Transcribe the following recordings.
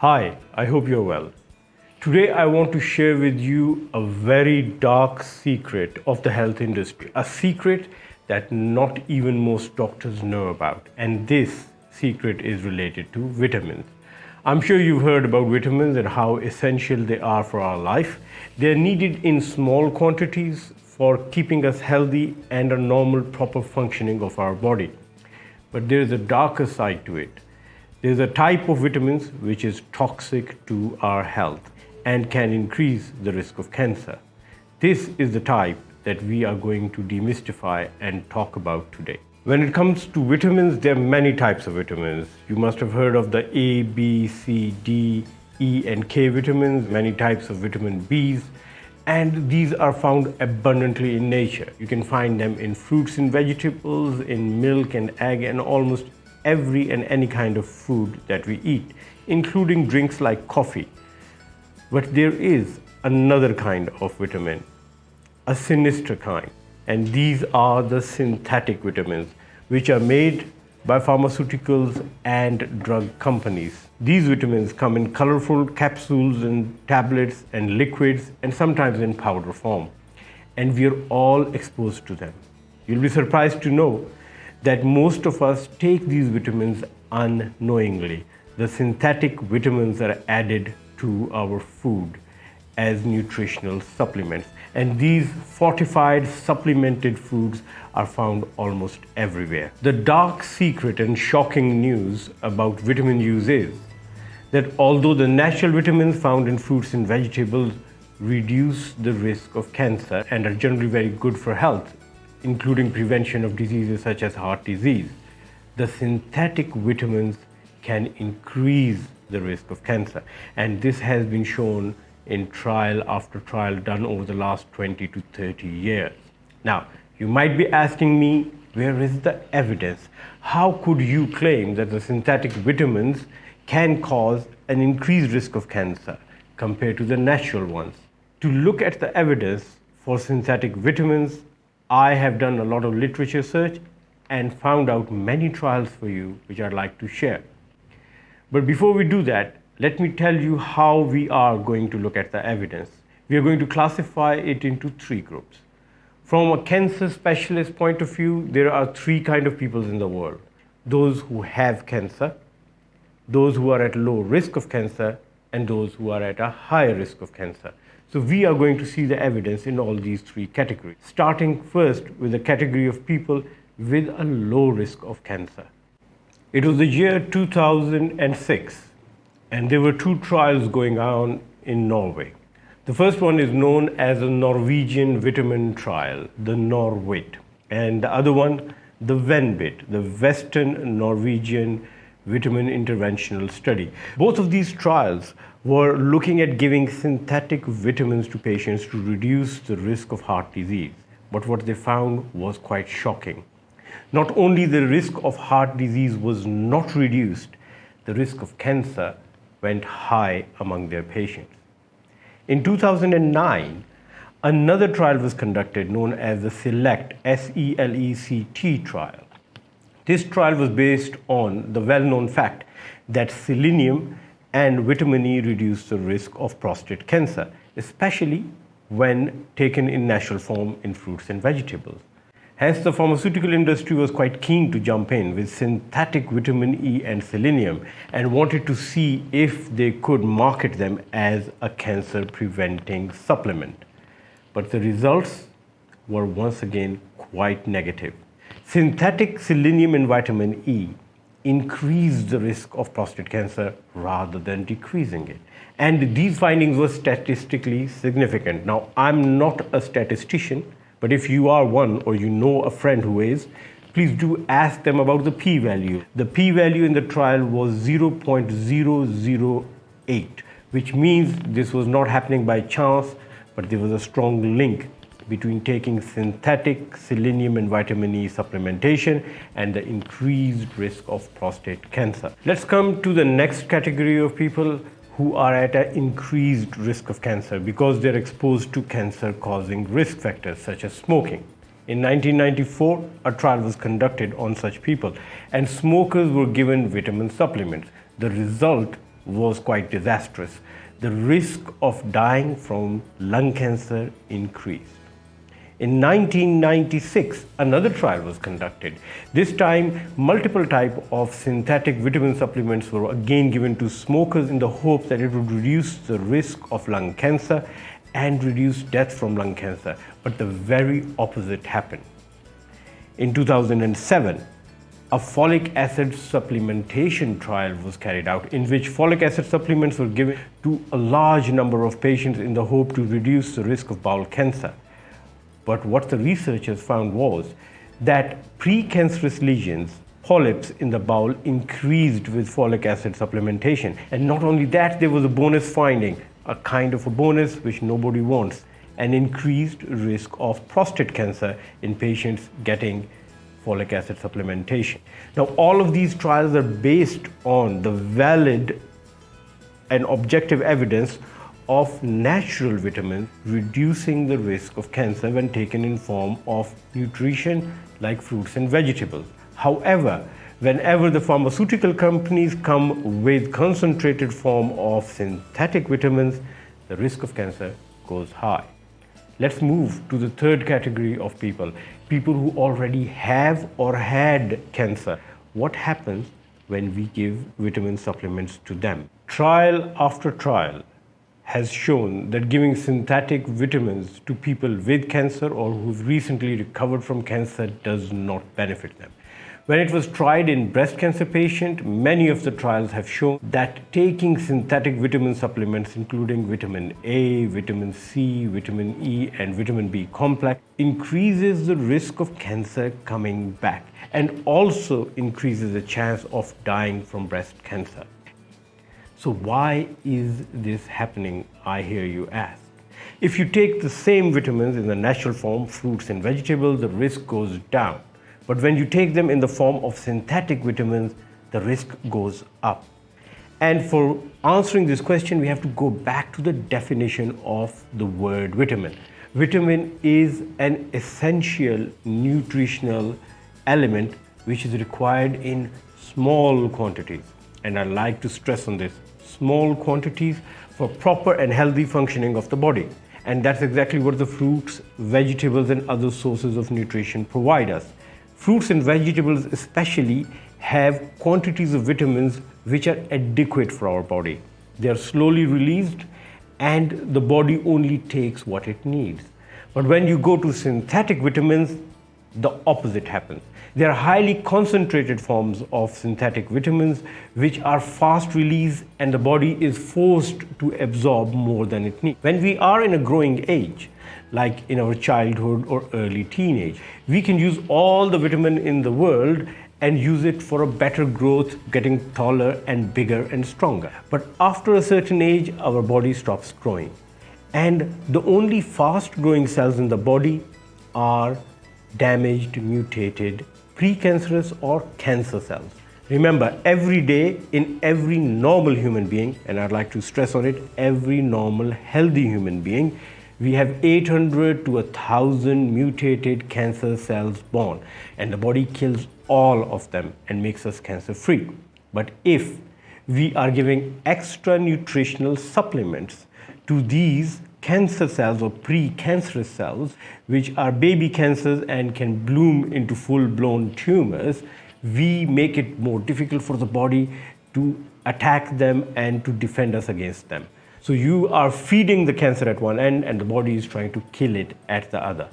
Hi, I hope you're well. Today I want to share with you a very dark secret of the health industry, a secret that not even most doctors know about. And this secret is related to vitamins. I'm sure you've heard about vitamins and how essential they are for our life. They're needed in small quantities for keeping us healthy and a normal, proper functioning of our body. But there's a darker side to it. There's a type of vitamins which is toxic to our health and can increase the risk of cancer. This is the type that we are going to demystify and talk about today. When it comes to vitamins, there are many types of vitamins. You must have heard of the A, B, C, D, E, and K vitamins, many types of vitamin Bs, and these are found abundantly in nature. You can find them in fruits and vegetables, in milk and egg, and almost every and any kind of food that we eat, including drinks like coffee. But there is another kind of vitamin, a sinister kind, and these are the synthetic vitamins, which are made by pharmaceuticals and drug companies. These vitamins come in colorful capsules and tablets and liquids and sometimes in powder form, and we are all exposed to them. You'll be surprised to know that most of us take these vitamins unknowingly. The synthetic vitamins are added to our food as nutritional supplements, and these fortified supplemented foods are found almost everywhere. The dark secret and shocking news about vitamin use is that although the natural vitamins found in fruits and vegetables reduce the risk of cancer and are generally very good for health, including prevention of diseases such as heart disease, the synthetic vitamins can increase the risk of cancer. And this has been shown in trial after trial done over the last 20 to 30 years. Now, you might be asking me, where is the evidence? How could you claim that the synthetic vitamins can cause an increased risk of cancer compared to the natural ones? To look at the evidence for synthetic vitamins, I have done a lot of literature search and found out many trials for you, which I'd like to share. But before we do that, let me tell you how we are going to look at the evidence. We are going to classify it into three groups. From a cancer specialist point of view, there are three kinds of people in the world: those who have cancer, those who are at low risk of cancer, and those who are at a high risk of cancer. So we are going to see the evidence in all these three categories, starting first with the category of people with a low risk of cancer. It was the year 2006, and there were two trials going on in Norway. The first one is known as a Norwegian vitamin trial, the NORVIT, and the other one, the VENVIT, the Western Norwegian Vitamin Interventional Study. Both of these trials were looking at giving synthetic vitamins to patients to reduce the risk of heart disease. But what they found was quite shocking. Not only the risk of heart disease was not reduced, the risk of cancer went high among their patients. In 2009, another trial was conducted known as the SELECT, S-E-L-E-C-T trial. This trial was based on the well-known fact that selenium and vitamin E reduce the risk of prostate cancer, especially when taken in natural form in fruits and vegetables. Hence, the pharmaceutical industry was quite keen to jump in with synthetic vitamin E and selenium and wanted to see if they could market them as a cancer-preventing supplement. But the results were once again quite negative. Synthetic selenium and vitamin E increase the risk of prostate cancer rather than decreasing it. And these findings were statistically significant. Now, I'm not a statistician, but if you are one or you know a friend who is, please do ask them about the p-value. The p-value in the trial was 0.008, which means this was not happening by chance, but there was a strong link between taking synthetic selenium and vitamin E supplementation and the increased risk of prostate cancer. Let's come to the next category of people who are at an increased risk of cancer because they're exposed to cancer-causing risk factors such as smoking. In 1994, a trial was conducted on such people, and smokers were given vitamin supplements. The result was quite disastrous. The risk of dying from lung cancer increased. In 1996, another trial was conducted. This time, multiple types of synthetic vitamin supplements were again given to smokers in the hope that it would reduce the risk of lung cancer and reduce death from lung cancer. But the very opposite happened. In 2007, a folic acid supplementation trial was carried out in which folic acid supplements were given to a large number of patients in the hope to reduce the risk of bowel cancer. But what the researchers found was that precancerous lesions, polyps in the bowel, increased with folic acid supplementation. And not only that, there was a bonus finding, a kind of a bonus which nobody wants, an increased risk of prostate cancer in patients getting folic acid supplementation. Now, all of these trials are based on the valid and objective evidence of natural vitamins reducing the risk of cancer when taken in form of nutrition like fruits and vegetables. However, whenever the pharmaceutical companies come with concentrated form of synthetic vitamins, the risk of cancer goes high. Let's move to the third category of people who already have or had cancer. What happens when we give vitamin supplements to them? Trial after trial has shown that giving synthetic vitamins to people with cancer or who've recently recovered from cancer does not benefit them. When it was tried in breast cancer patients, many of the trials have shown that taking synthetic vitamin supplements, including vitamin A, vitamin C, vitamin E, and vitamin B complex, increases the risk of cancer coming back and also increases the chance of dying from breast cancer. So why is this happening, I hear you ask? If you take the same vitamins in the natural form, fruits and vegetables, the risk goes down. But when you take them in the form of synthetic vitamins, the risk goes up. And for answering this question, we have to go back to the definition of the word vitamin. Vitamin is an essential nutritional element which is required in small quantities. And I like to stress on this, small quantities for proper and healthy functioning of the body. And that's exactly what the fruits, vegetables, and other sources of nutrition provide us. Fruits and vegetables especially have quantities of vitamins which are adequate for our body. They are slowly released and the body only takes what it needs. But when you go to synthetic vitamins, the opposite happens. They are highly concentrated forms of synthetic vitamins which are fast released and the body is forced to absorb more than it needs. When we are in a growing age, like in our childhood or early teenage, we can use all the vitamin in the world and use it for a better growth, getting taller and bigger and stronger. But after a certain age, our body stops growing. And the only fast growing cells in the body are damaged, mutated, precancerous or cancer cells. Remember, every day in every normal human being, and I'd like to stress on it, every normal healthy human being, we have 800 to 1,000 mutated cancer cells born, and the body kills all of them and makes us cancer free. But if we are giving extra nutritional supplements to these cancer cells or precancerous cells, which are baby cancers and can bloom into full-blown tumors, we make it more difficult for the body to attack them and to defend us against them. So you are feeding the cancer at one end and the body is trying to kill it at the other.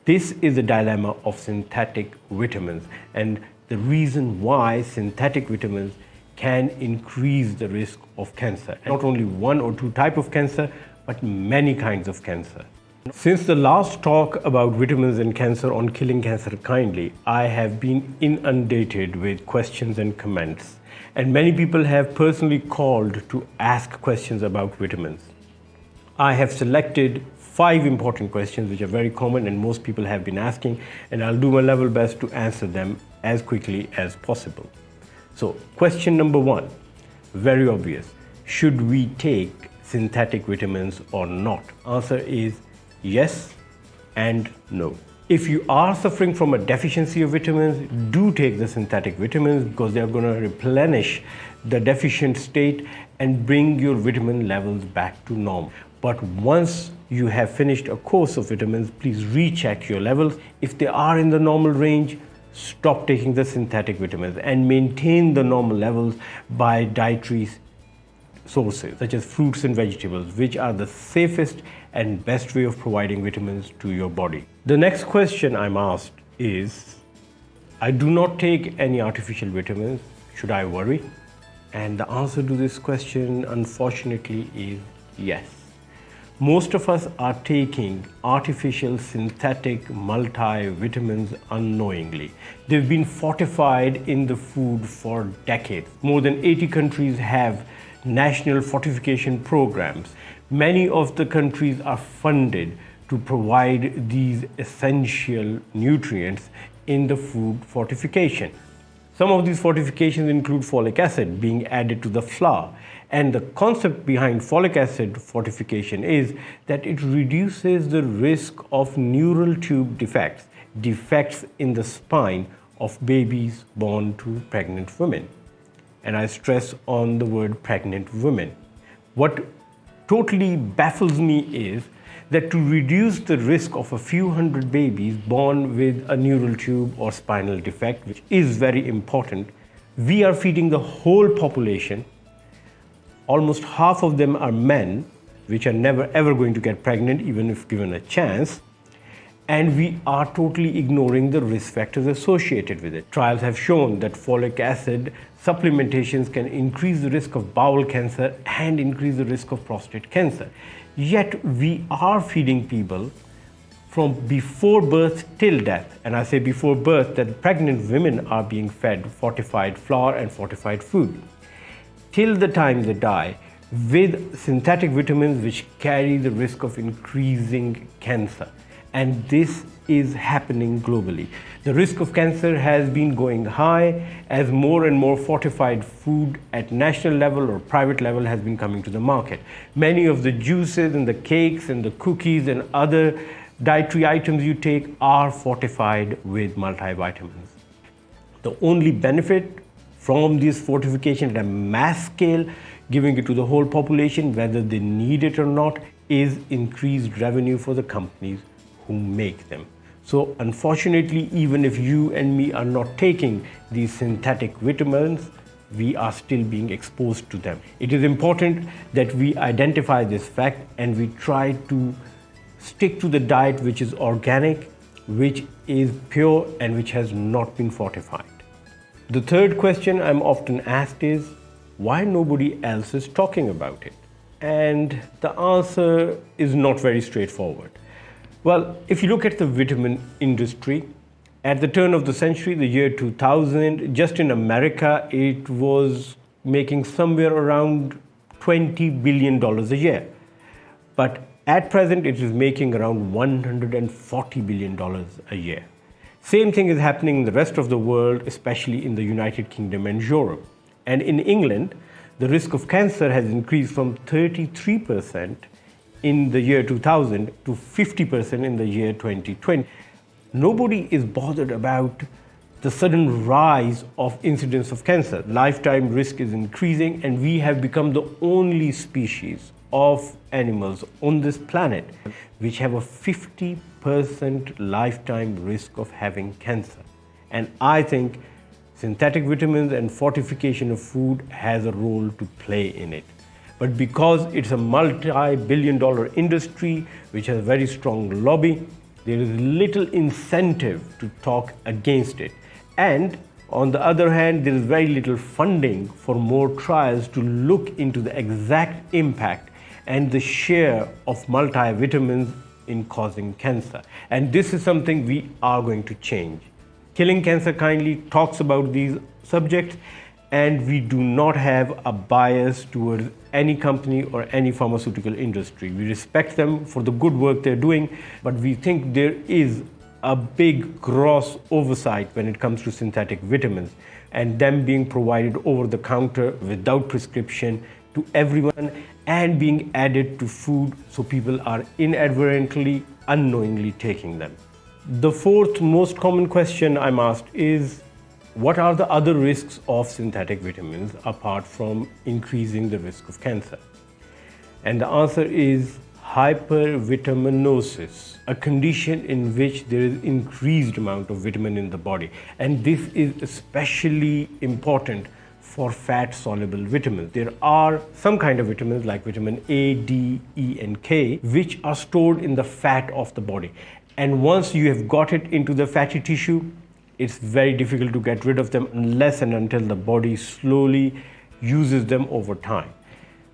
This is the dilemma of synthetic vitamins and the reason why synthetic vitamins can increase the risk of cancer. Not only one or two types of cancer, but many kinds of cancer. Since the last talk about vitamins and cancer on Killing Cancer Kindly, I have been inundated with questions and comments. And many people have personally called to ask questions about vitamins. I have selected 5 important questions which are very common and most people have been asking, and I'll do my level best to answer them as quickly as possible. So, question number 1, very obvious. Should we take synthetic vitamins or not? Answer is yes and no. If you are suffering from a deficiency of vitamins, do take the synthetic vitamins because they are going to replenish the deficient state and bring your vitamin levels back to normal. But once you have finished a course of vitamins, please recheck your levels. If they are in the normal range, stop taking the synthetic vitamins and maintain the normal levels by dietary sources such as fruits and vegetables, which are the safest and best way of providing vitamins to your body. The next question I'm asked is, I do not take any artificial vitamins. Should I worry? And the answer to this question, unfortunately, is yes. Most of us are taking artificial synthetic multivitamins unknowingly. They've been fortified in the food for decades. More than 80 countries have national fortification programs. Many of the countries are funded to provide these essential nutrients in the food fortification. Some of these fortifications include folic acid being added to the flour. And the concept behind folic acid fortification is that it reduces the risk of neural tube defects, defects in the spine of babies born to pregnant women. And I stress on the word pregnant women. What totally baffles me is that to reduce the risk of a few hundred babies born with a neural tube or spinal defect, which is very important, we are feeding the whole population. Almost half of them are men, which are never ever going to get pregnant even if given a chance. And we are totally ignoring the risk factors associated with it. Trials have shown that folic acid supplementations can increase the risk of bowel cancer and increase the risk of prostate cancer. Yet we are feeding people from before birth till death. And I say before birth that pregnant women are being fed fortified flour and fortified food till the time they die with synthetic vitamins which carry the risk of increasing cancer. And this is happening globally. The risk of cancer has been going high as more and more fortified food at national level or private level has been coming to the market. Many of the juices and the cakes and the cookies and other dietary items you take are fortified with multivitamins. The only benefit from this fortification at a mass scale, giving it to the whole population, whether they need it or not, is increased revenue for the companies who make them. So unfortunately, even if you and me are not taking these synthetic vitamins, we are still being exposed to them. It is important that we identify this fact and we try to stick to the diet which is organic, which is pure and which has not been fortified. The third question I'm often asked is, why nobody else is talking about it? And the answer is not very straightforward. Well, if you look at the vitamin industry, at the turn of the century, the year 2000, just in America, it was making somewhere around $20 billion a year. But at present, it is making around $140 billion a year. Same thing is happening in the rest of the world, especially in the United Kingdom and Europe. And in England, the risk of cancer has increased from 33% in the year 2000 to 50% in the year 2020. Nobody is bothered about the sudden rise of incidence of cancer. Lifetime risk is increasing, and we have become the only species of animals on this planet which have a 50% lifetime risk of having cancer. And I think synthetic vitamins and fortification of food has a role to play in it. But because it's a multi-billion-dollar industry which has a very strong lobby, there is little incentive to talk against it. And on the other hand, there is very little funding for more trials to look into the exact impact and the share of multivitamins in causing cancer. And this is something we are going to change. Killing Cancer Kindly talks about these subjects, and we do not have a bias towards any company or any pharmaceutical industry. We respect them for the good work they're doing, but we think there is a big gross oversight when it comes to synthetic vitamins and them being provided over the counter without prescription to everyone and being added to food so people are inadvertently, unknowingly taking them. The fourth most common question I'm asked is, What are the other risks of synthetic vitamins apart from increasing the risk of cancer? And the answer is hypervitaminosis, a condition in which there is increased amount of vitamin in the body. And this is especially important for fat-soluble vitamins. There are some kind of vitamins like vitamin A, D, E, and K, which are stored in the fat of the body. And once you have got it into the fatty tissue, it's very difficult to get rid of them unless and until the body slowly uses them over time.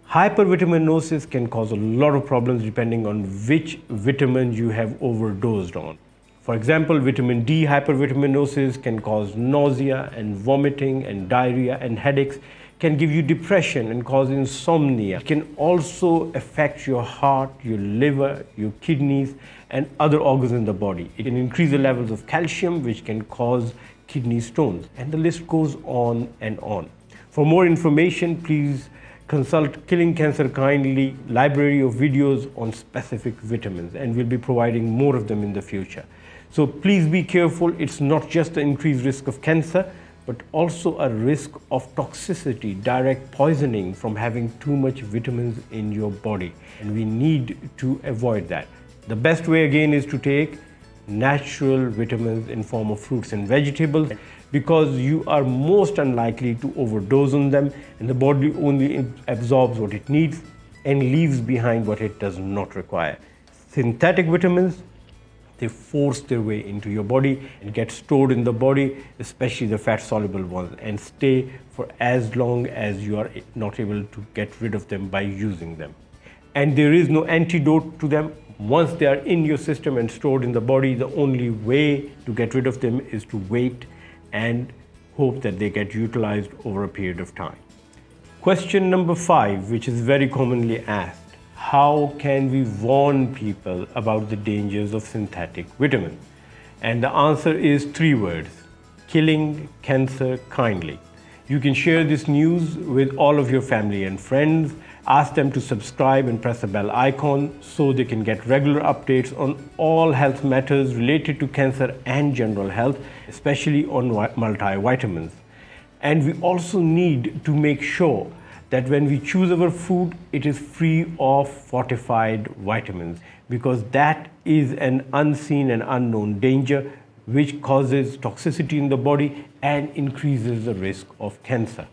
Hypervitaminosis can cause a lot of problems depending on which vitamin you have overdosed on. For example, vitamin D hypervitaminosis can cause nausea and vomiting and diarrhea and headaches, can give you depression and cause insomnia. It can also affect your heart, your liver, your kidneys, and other organs in the body. It can increase the levels of calcium, which can cause kidney stones. And the list goes on and on. For more information, please consult Killing Cancer Kindly library of videos on specific vitamins, and we'll be providing more of them in the future. So please be careful. It's not just the increased risk of cancer, but also a risk of toxicity, direct poisoning from having too much vitamins in your body. And we need to avoid that. The best way again is to take natural vitamins in form of fruits and vegetables, because you are most unlikely to overdose on them, and the body only absorbs what it needs and leaves behind what it does not require. Synthetic vitamins, they force their way into your body and get stored in the body, especially the fat-soluble ones, and stay for as long as you are not able to get rid of them by using them. And there is no antidote to them. Once they are in your system and stored in the body, the only way to get rid of them is to wait and hope that they get utilized over a period of time. Question number 5, which is very commonly asked: how can we warn people about the dangers of synthetic vitamins? And the answer is 3 words: Killing Cancer Kindly. You can share this news with all of your family and friends. Ask them to subscribe and press the bell icon so they can get regular updates on all health matters related to cancer and general health, especially on multivitamins. And we also need to make sure that when we choose our food, it is free of fortified vitamins, because that is an unseen and unknown danger which causes toxicity in the body and increases the risk of cancer.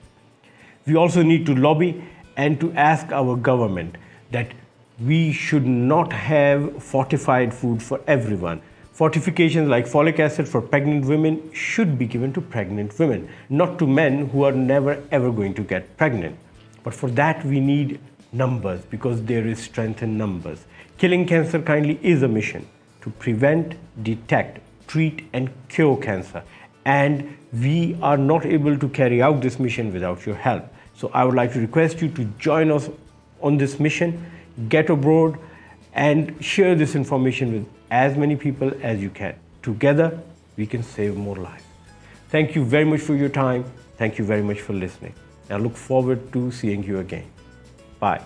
We also need to lobby and to ask our government that we should not have fortified food for everyone. Fortifications like folic acid for pregnant women should be given to pregnant women, not to men who are never ever going to get pregnant. But for that we need numbers, because there is strength in numbers. Killing Cancer Kindly is a mission to prevent, detect, treat and cure cancer. And we are not able to carry out this mission without your help. So I would like to request you to join us on this mission, get aboard and share this information with as many people as you can. Together, we can save more lives. Thank you very much for your time. Thank you very much for listening. I look forward to seeing you again. Bye.